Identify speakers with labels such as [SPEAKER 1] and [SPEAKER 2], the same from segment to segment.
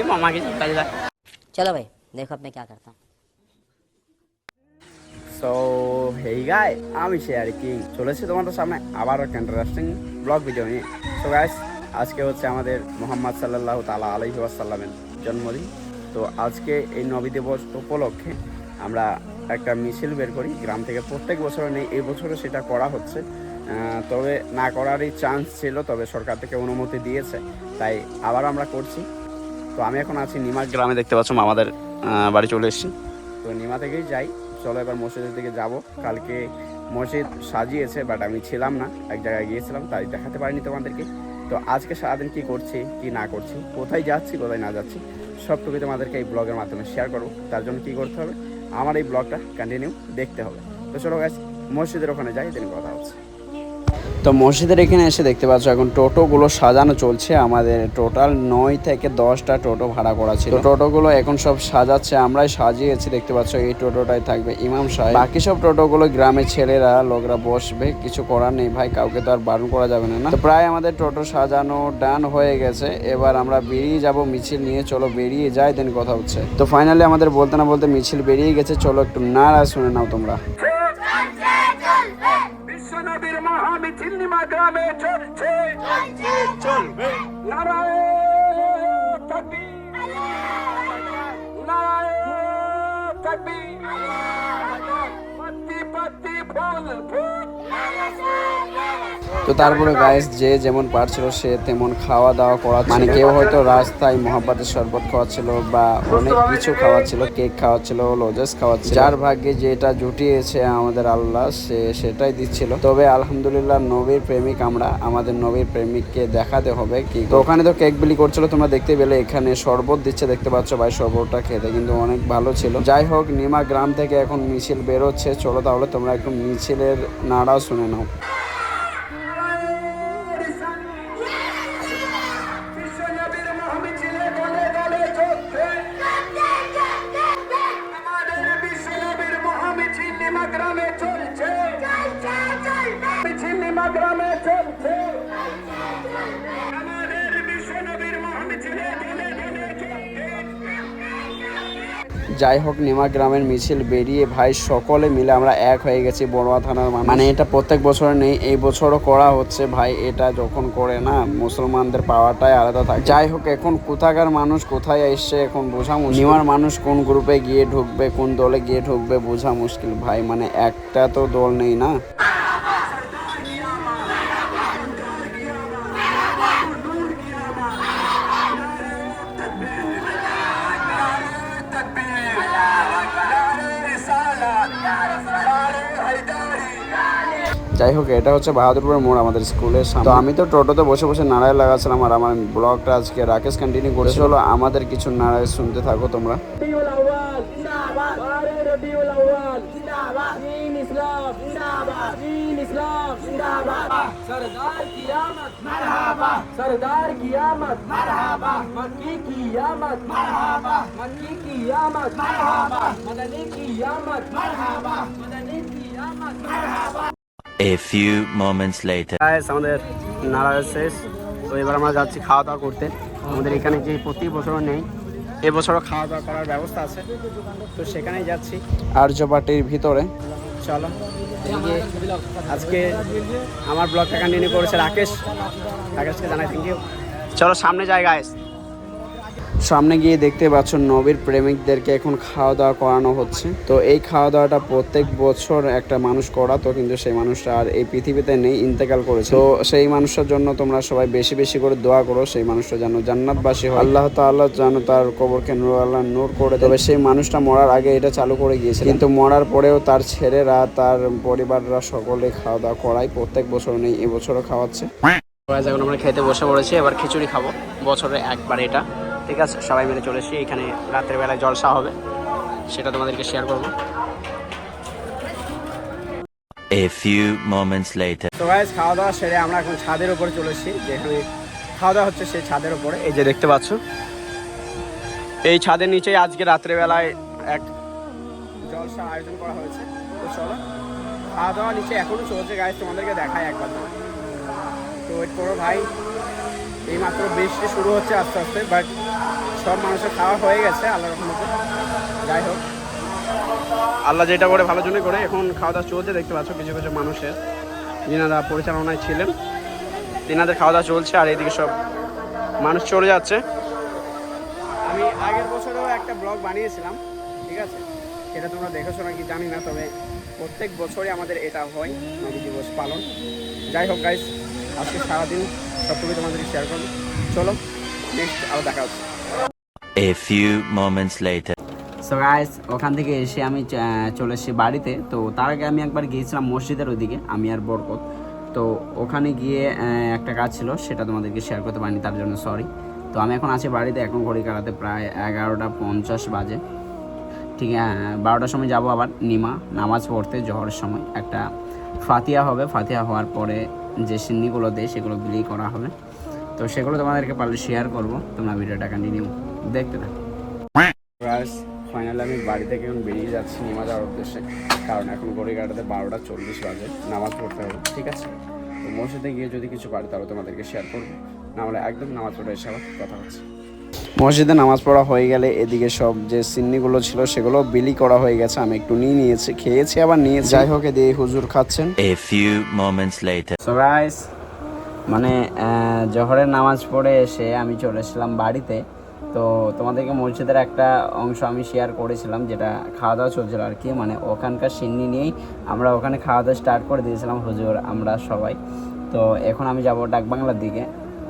[SPEAKER 1] मामा की चिंता।
[SPEAKER 2] चलो भाई देखो अब मैं क्या करता हूँ।
[SPEAKER 1] সো হেই গাই, আমি শেয়ার কিং চলেছি তোমাদের সামনে আবার একটা ইন্টারেস্টিং ব্লগ ভিডিও নিয়ে। সো গাইস, আজকে হচ্ছে আমাদের মোহাম্মদ সাল্লাল্লাহু তাআলা আলাইহি ওয়াসাল্লামের জন্মদিন। তো আজকে এই নবী দিবস উপলক্ষে আমরা একটা মিছিল বের করি গ্রাম থেকে। প্রত্যেক বছর নেই, এই বছরও সেটা করা হচ্ছে। তবে না করারই চান্স ছিল, তবে সরকার থেকে অনুমতি দিয়েছে, তাই আবার আমরা করছি। তো আমি এখন আছি নিমা গ্রামে, দেখতে পাচ্ছ আমাদের বাড়ি চলে এসেছি। তো নিমা থেকেই যাই, চলো এবার মসজিদের দিকে যাব। কালকে মসজিদ সাজিয়েছে, বাট আমি ছিলাম না, এক জায়গায় গিয়েছিলাম, তাই দেখাতে পারিনি তোমাদেরকে। তো আজকে সারাদিন কী করছি কি না করছি, কোথায় যাচ্ছি কোথায় না যাচ্ছি, সবটুকুই তোমাদেরকে এই ব্লগের মাধ্যমে শেয়ার করবো। তার জন্য কী করতে হবে, আমার এই ব্লগটা কন্টিনিউ দেখতে হবে। তো চলো গাইস, মসজিদের ওখানে যাই, দিন কথা হচ্ছে। তো মসজিদের এখানে এসে দেখতে পাচ্ছ এখন টোটোগুলো সাজানো চলছে। আমাদের টোটাল 9 থেকে 10টা টোটো ভাড়া করা ছিল। টোটোগুলো এখন সব সাজাচ্ছে, আমরাই সাজিয়েছি। দেখতে পাচ্ছ এই টোটোটাই থাকবে ইমাম সাহেব, বাকি সব টোটোগুলো গ্রামের ছেলেরা লোকরা বসবে। কিছু করার নেই ভাই, কাউকে তো আর বারণ করা যাবে না। তো প্রায় আমাদের টোটো সাজানো ডান হয়ে গেছে, এবার আমরা বেরিয়ে যাব মিছিল নিয়ে। চলো বেরিয়ে যাই, দেন কথা হচ্ছে। তো ফাইনালি আমাদের বলতে না বলতে মিছিল বেরিয়ে গেছে। চলো একটু নারা শুনে নাও তোমরা। নবীর মহামিছিল নিমা গ্রামে চলছে, চলবে। নারায়ে তাকবীর, নারায়ে তাকবীর, পত্তি পত্তি ফুল ফুল। তো তারপরে গাইস যে যেমন পারছিল সে তেমন খাওয়া দাওয়া করা, মানে কেউ হয়তো রাস্তায় মহাব্বতের শরবত খাওয়াচ্ছিল বা অনেক কিছু খাওয়াচ্ছিল, কেক খাওয়াচ্ছিল, লজেস খাওয়াচ্ছিল। যার ভাগ্যে যেটা জুটিয়েছে আমাদের আল্লাহ, সে সেটাই দিচ্ছিল। তবে আলহামদুলিল্লাহ নবীর প্রেমিক আমরা, আমাদের নবীর প্রেমিককে দেখাতে হবে কি। তো ওখানে তো কেক বিলি করছিল, তোমরা দেখতে পেলে। এখানে শরবত দিচ্ছে, দেখতে পাচ্ছ ভাই, শরবতটা খেতে কিন্তু অনেক ভালো ছিল। যাই হোক, নিমা গ্রাম থেকে এখন মিছিল বেরোচ্ছে। চলো তাহলে তোমরা একটু মিছিলের নাড়াও শুনে নাও। যাই হোক, নিমা গ্রামের মিছিল বেরিয়ে ভাই সকলে মিলে আমরা এক হয়ে গেছি বড়ুয়া থানার। মানে এটা প্রত্যেক বছর নেই, এই বছরও করা হচ্ছে ভাই। এটা যখন করে না, মুসলমানদের পাওয়াটাই আলাদা থাকে। যাই হোক, এখন কোথাকার মানুষ কোথায় এসছে এখন বোঝা মুশকিল। নিমার মানুষ কোন গ্রুপে গিয়ে ঢুকবে, কোন দলে গিয়ে ঢুকবে বোঝা মুশকিল ভাই। মানে একটা তো দল নেই না। যাই হোক, এটা হচ্ছে বাহাদুরপুর মোড় আমাদের স্কুলের সামনে। তো আমি তো টোটোতে বসে বসে নারায় লাগাচ্ছিলাম, আর আমার ব্লগটা আজকে রাকেশ কন্টিনিউ করেছে। হলো আমাদের কিছু নারায় শুনতে থাকো তোমরা। सरदार की आमद मरहबा, सरदार की आमद मरहबा, मक्की की आमद मरहबा, मक्की की आमद मरहबा, मदनी की आमद मरहबा, मदनी की आमद मरहबा। A few moments later guys, আমাদের নারা শেষ। তো এবার আমরা যাচ্ছি খাওয়া দাওয়া করতে। আমাদের এখানে যে প্রতি বছর নেই, এবছরও খাওয়া দাওয়া করার ব্যবস্থা আছে, তো সেখানেই যাচ্ছি আর্যবাটির ভিতরে। চলো, আজকে আমার ব্লগটা কন্টিনিউ করেছে রাকেশকে জানাই থ্যাংক ইউ। চলো সামনে যাই গাইস। সামনে গিয়ে দেখতে পাচ্ছ নবীর প্রেমিকদেরকে এখন খাওয়া দাওয়া করানো হচ্ছে। তো এই খাওয়া দাওয়াটা প্রত্যেক বছর একটা মানুষ করাতো, কিন্তু সেই মানুষটা আর এই পৃথিবীতে নেই, ইন্তেকাল করেছে। তো সেই মানুষটার জন্য তোমরা সবাই বেশি বেশি করে দোয়া করো, সেই মানুষটা যেন জান্নাতবাসী হয়। আল্লাহ তাআলা যেন তার কবরকে নূর করে। তবে সেই মানুষটা মরার আগে এটা চালু করে গিয়েছে, কিন্তু মরার পরেও তার ছেলেরা, তার পরিবাররা সকলে খাওয়া দাওয়া করায়। প্রত্যেক বছর নেই, এবছরও খাওয়াচ্ছে। এখন আমরা খেতে বসে পড়েছি, এবার খিচুড়ি খাবো, বছরে একবার এটা। ঠিক আছে, সবাই মিলে চলে এসেছি। এখানে রাতের বেলায় জলসা হবে, সেটা তোমাদেরকে শেয়ার করবো। A few moments later তো গাইস, খাওয়া দাওয়া সেরে আমরা এখন ছাদের উপরে চলে এসেছি। যেখানে খাওয়া দাওয়া হচ্ছে সেই ছাদের উপরে, এই যে দেখতে পাচ্ছ, এই ছাদের নিচেই আজকে রাত্রেবেলায় এক জলসা আয়োজন করা হয়েছে। তো চলো, খাওয়া দাওয়া নিচে এখনো চলছে গাইস, তোমাদেরকে দেখাই একবার। তো ওয়েট করো ভাই। এই মাত্র বৃষ্টি শুরু হচ্ছে আস্তে আস্তে, বাট সব মানুষের খাওয়া হয়ে গেছে আল্লাহর রহমতে। যাই হোক, আল্লাহ যেটা করে ভালোর জন্যই করে। এখন খাওয়া দাওয়া চলছে, দেখতে পাচ্ছ কিছু কিছু মানুষের যিনারা পরিচালনায় ছিলেন তিনাদের খাওয়া দাওয়া চলছে, আর এইদিকে সব মানুষ চলে যাচ্ছে। আমি আগের বছরেও একটা ব্লগ বানিয়েছিলাম, ঠিক আছে, সেটা তোমরা দেখেছো নাকি জানি না, তবে প্রত্যেক বছরই আমাদের এটা হয় নবী দিবস পালন। যাই হোক গাইস, আজকে সারাদিন সবটুকু তোমাদেরকে শেয়ার করবো। চলো নেক্সট আরও দেখা হচ্ছে।
[SPEAKER 3] A few moments later.
[SPEAKER 1] So guys, ওখান থেকে এসে আমি চলে এসেছি বাড়িতে। তো তার আগে আমি একবার গিয়েছিলাম মসজিদের ওইদিকে, আমি আর বরকত। তো ওখানে গিয়ে একটা কাজ ছিল, সেটা তোমাদেরকে শেয়ার করতে পারিনি, তার জন্য সরি। তো আমি এখন আছি বাড়িতে, এখন ঘড়ি কাটাতে প্রায় 11:50 বাজে। ঠিক আছে, 12টার সময় যাব আবার নিমা নামাজ পড়তে, জোহরের সময় একটা ফাতিহা হবে। ফাতিহা হওয়ার পরে যে সিন্নিগুলো দেয় সেগুলো বিলি করা হবে। তো সেগুলো তোমাদেরকে পারলে শেয়ার করবো, তোমরা ভিডিওটা কন্টিনিউ দেখতে থাকো। ফাইনালি আমি বাড়ি থেকে এখন বেরিয়ে যাচ্ছি নিমা যাওয়ার উদ্দেশ্যে, কারণ এখন ঘড়ি কাটাতে 12:40 বাজে, নামাজ পড়তে হবে, ঠিক আছে। তো মসজিদে গিয়ে যদি কিছু পারি তাহলে তোমাদেরকে শেয়ার করবো, না হলে একদম নামাজ পড়ে এসে আবার কথা হচ্ছে। মসজিদে নামাজ পড়া হয়ে গেলে এদিকে সব যে সিন্নিগুলো ছিল সেগুলো বিলি করা হয়ে গেছে, আমি একটু নিয়েছি, খেয়েছি আবার নিয়েছি। যাই হোক, এদিকে হুজুর খাচ্ছেন।
[SPEAKER 3] A few moments later.
[SPEAKER 1] So guys, মানে জোহরের নামাজ পড়ে এসে আমি চলে এসেছিলাম বাড়িতে। তো তোমাদেরকে মসজিদের একটা অংশ আমি শেয়ার করেছিলাম, যেটা খাওয়া দাওয়া চলছিল আর কি, মানে ওখানকার সিন্নি নিয়েই আমরা ওখানে খাওয়া দাওয়া স্টার্ট করে দিয়েছিলাম হুজুর আমরা সবাই। তো এখন আমি যাব ডাকবাংলার দিকে,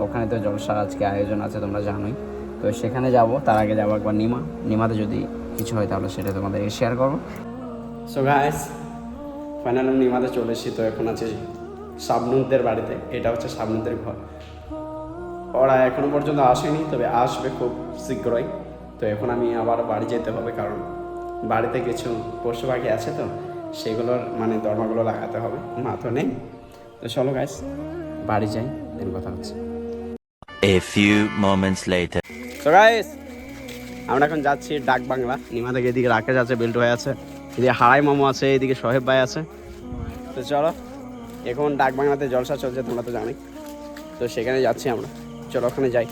[SPEAKER 1] ওখানে তো জলসার আজকে আয়োজন আছে তোমরা জানোই। তো সেখানে যাব, তার আগে যাবো একবার নিমাতে যদি কিছু হয় তাহলে সেটা তোমাদেরকে শেয়ার করবো। সো গাইস, ফাইনালি আমি নিমাতে চলে এসেছি। তো এখন আছি শাবনুরদের বাড়িতে, এটা হচ্ছে শাবনুরদের ঘর। ওরা এখনো পর্যন্ত আসেনি, তবে আসবে খুব শীঘ্রই। তো এখন আমি আবার বাড়ি যেতে হবে, কারণ বাড়িতে কিছু পশু পাখি আছে, তো সেগুলোর মানে দরমাগুলো লাগাতে হবে, মা তো নেই। তো চলো গাইস, বাড়ি যাই, দেন কথা হচ্ছে।
[SPEAKER 3] A few moments later.
[SPEAKER 1] তো গাইস, আমরা এখন যাচ্ছি ডাক বাংলা নিমা থেকে। এদিকে রাকেশ আছে, বেল্টু ভাই আছে, এদিকে হারাই মামু আছে, এদিকে সোহেব ভাই আছে। তো চলো, এখন ডাক বাংলাতে জলসা চলছে, তোমরা তো জানোই। তো সেখানে যাচ্ছি আমরা, চলো ওখানে যাই।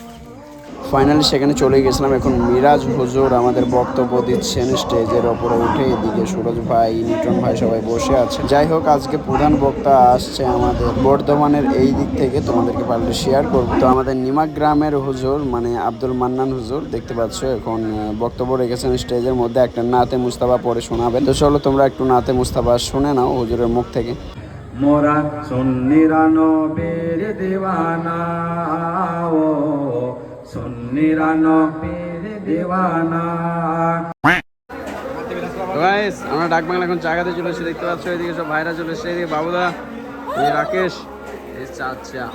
[SPEAKER 1] ফাইনালি সেখানে চলে গেছিলাম। এখন মিরাজ হুজুর আমাদের বক্তব্য দিচ্ছেন স্টেজের ওপরে উঠে, এদিকে সুরজ ভাই, নিটন ভাই সবাই বসে আছে। যাই হোক, আজকে প্রধান বক্তা আসছে আমাদের বর্ধমানের এই দিক থেকে, তোমাদেরকে পারলে শেয়ার করবো। তো আমাদের নিমা গ্রামের হুজুর মানে আব্দুল মান্নান হুজুর, দেখতে পাচ্ছ এখন বক্তব্য রেখেছেন স্টেজের মধ্যে, একটা নাতে মুস্তাফা পরে শোনাবেন। তো চলো তোমরা একটু নাতে মুস্তাফা শুনে নাও হুজুরের মুখ থেকে।
[SPEAKER 4] মোরা সুন্নিরা নবীর দিওয়ানা, ও সুন্নিরা নবীর দিওয়ানা।
[SPEAKER 1] গাইস, আমরা ডাক বাংলা এখন জায়গাতে চলে এসেছি, দেখতে পাচ্ছ এদিকে সব ভাইরা চলে এসেছে, এদিকে বাবুদা, এই রাকেশ, এই চাচা।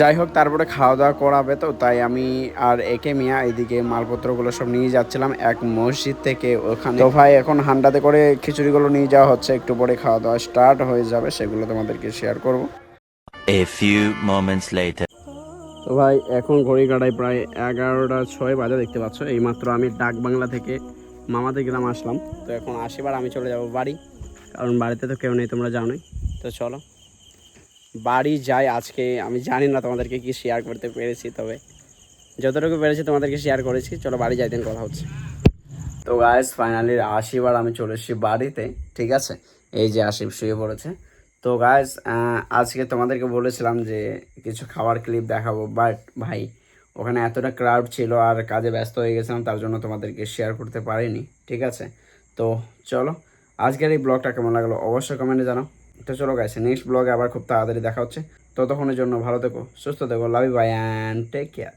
[SPEAKER 1] যাই হোক, তারপরে খাওয়া দাওয়া করাবে, তো তাই আমি আর একে মিয়া এদিকে মালপত্রগুলো সব নিয়ে যাচ্ছিলাম এক মসজিদ থেকে ওখানে। তো ভাই এখন হান্ডাতে করে খিচুড়িগুলো নিয়ে যাওয়া হচ্ছে, একটু পরে খাওয়া দাওয়া স্টার্ট হয়ে যাবে, সেগুলো তোমাদেরকে শেয়ার করব।
[SPEAKER 3] A few moments later.
[SPEAKER 1] তো ভাই এখন ঘড়ি কাটায় প্রায় 11:06 বাজে, দেখতে পাচ্ছ। এইমাত্র আমি ডাক বাংলা থেকে মামাদের গ্রাম আসলাম। তো এখন আসিবার আমি চলে যাব বাড়ি, কারণ বাড়িতে তো কেউ নেই, তোমরা জানোই। তো চলো বাড়ি যাই। আজকে আমি জানি না তোমাদেরকে কি শেয়ার করতে পেরেছি, তবে যতটুকু পেরেছি তোমাদেরকে শেয়ার করেছি। চলো বাড়ি যাই, দিন কথা হচ্ছে। তো গাইস, ফাইনালি আসিবার আমি চলে এসেছি বাড়িতে, ঠিক আছে। এই যে আসিফ শুয়ে পড়েছে। তো গাইস, আজকে তোমাদেরকে বলেছিলাম যে কিছু খাবার ক্লিপ দেখাবো, বাট ভাই ওখানে এতটা ক্রাউড ছিল আর কাজে ব্যস্ত হয়ে গেছিলাম, তার জন্য তোমাদেরকে শেয়ার করতে পারিনি, ঠিক আছে। তো চলো, আজকের এই ব্লগটা কেমন লাগলো অবশ্যই কমেন্টে জানাও। তো চলো গাইস, নেক্সট ব্লগে আবার খুব তাড়াতাড়ি দেখা হচ্ছে। ততক্ষণের জন্য ভালো থেকো, সুস্থ থেকো, love you, bye and take care.